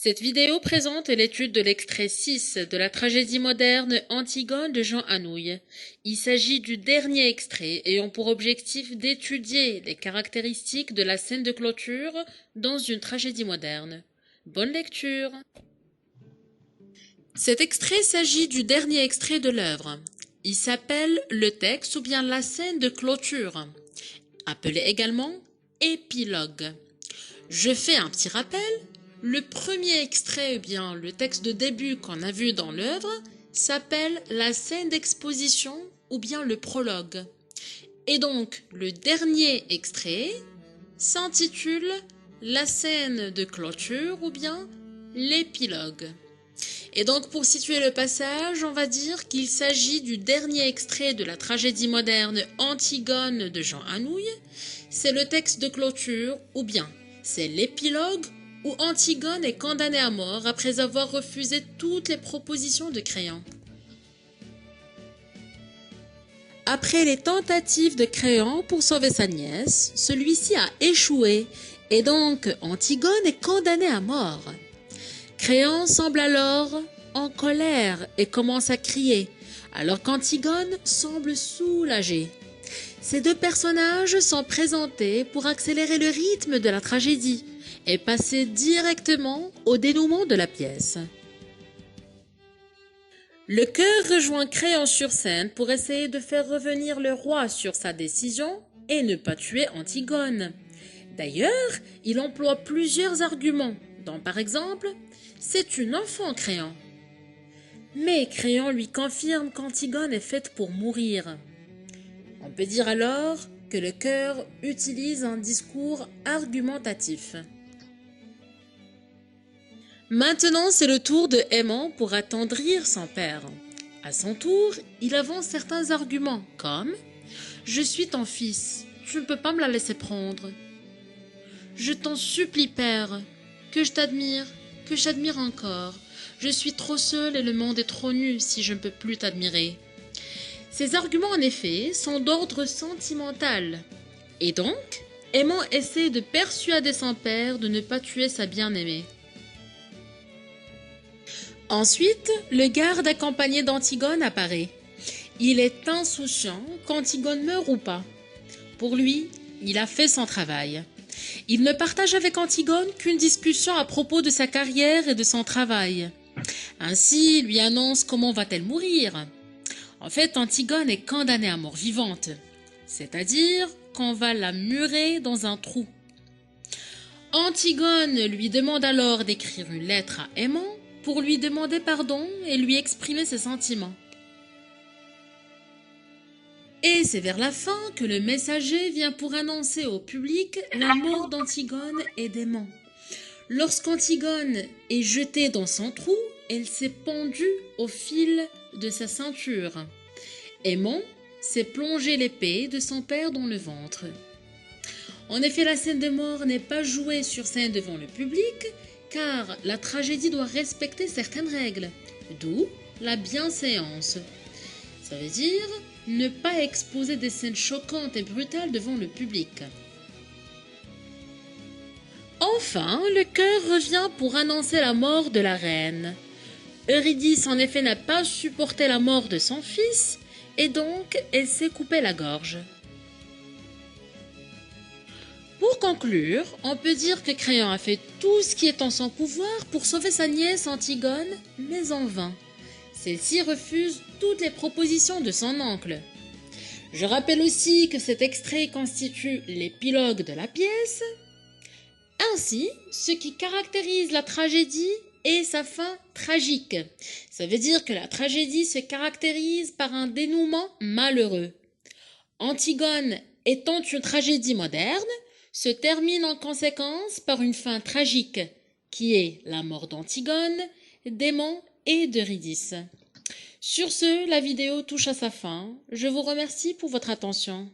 Cette vidéo présente l'étude de l'extrait 6 de la tragédie moderne Antigone de Jean Anouilh. Il s'agit du dernier extrait ayant pour objectif d'étudier les caractéristiques de la scène de clôture dans une tragédie moderne. Bonne lecture. Cet extrait s'agit du dernier extrait de l'œuvre. Il s'appelle le texte ou bien la scène de clôture, appelé également épilogue. Je fais un petit rappel. Le premier extrait, bien le texte de début qu'on a vu dans l'œuvre, s'appelle la scène d'exposition ou bien le prologue. Et donc, le dernier extrait s'intitule la scène de clôture ou bien l'épilogue. Et donc, pour situer le passage, on va dire qu'il s'agit du dernier extrait de la tragédie moderne Antigone de Jean Anouilh. C'est le texte de clôture ou bien c'est l'épilogue où Antigone est condamnée à mort après avoir refusé toutes les propositions de Créon. Après les tentatives de Créon pour sauver sa nièce, celui-ci a échoué et donc Antigone est condamnée à mort. Créon semble alors en colère et commence à crier, alors qu'Antigone semble soulagée. Ces deux personnages sont présentés pour accélérer le rythme de la tragédie et passer directement au dénouement de la pièce. Le chœur rejoint Créon sur scène pour essayer de faire revenir le roi sur sa décision et ne pas tuer Antigone. D'ailleurs, il emploie plusieurs arguments, dont par exemple « c'est une enfant Créon ». Mais Créon lui confirme qu'Antigone est faite pour mourir. On peut dire alors que le chœur utilise un discours argumentatif. Maintenant, c'est le tour de Aimant pour attendrir son père. À son tour, il avance certains arguments comme « Je suis ton fils, tu ne peux pas me la laisser prendre. Je t'en supplie, père, que j'admire encore. Je suis trop seul et le monde est trop nu si je ne peux plus t'admirer. » Ces arguments, en effet, sont d'ordre sentimental. Et donc, Aimant essaie de persuader son père de ne pas tuer sa bien-aimée. Ensuite, le garde accompagné d'Antigone apparaît. Il est insouciant qu'Antigone meure ou pas. Pour lui, il a fait son travail. Il ne partage avec Antigone qu'une discussion à propos de sa carrière et de son travail. Ainsi, il lui annonce comment va-t-elle mourir. En fait, Antigone est condamnée à mort vivante, c'est-à-dire qu'on va la murer dans un trou. Antigone lui demande alors d'écrire une lettre à Aimant pour lui demander pardon et lui exprimer ses sentiments. Et c'est vers la fin que le messager vient pour annoncer au public la mort d'Antigone et d'Aimant. Lorsqu'Antigone est jetée dans son trou, elle s'est pendue au fil de sa ceinture. Aimant s'est plongé l'épée de son père dans le ventre. En effet, la scène de mort n'est pas jouée sur scène devant le public, car la tragédie doit respecter certaines règles, d'où la bienséance. Ça veut dire ne pas exposer des scènes choquantes et brutales devant le public. Enfin, le chœur revient pour annoncer la mort de la reine. Eurydice, en effet, n'a pas supporté la mort de son fils, et donc elle s'est coupé la gorge. Pour conclure, on peut dire que Créon a fait tout ce qui est en son pouvoir pour sauver sa nièce Antigone, mais en vain. Celle-ci refuse toutes les propositions de son oncle. Je rappelle aussi que cet extrait constitue l'épilogue de la pièce. Ainsi, ce qui caractérise la tragédie est sa fin tragique. Ça veut dire que la tragédie se caractérise par un dénouement malheureux. Antigone étant une tragédie moderne, se termine en conséquence par une fin tragique, qui est la mort d'Antigone, d'Aimant et d'Eurydice. Sur ce, la vidéo touche à sa fin. Je vous remercie pour votre attention.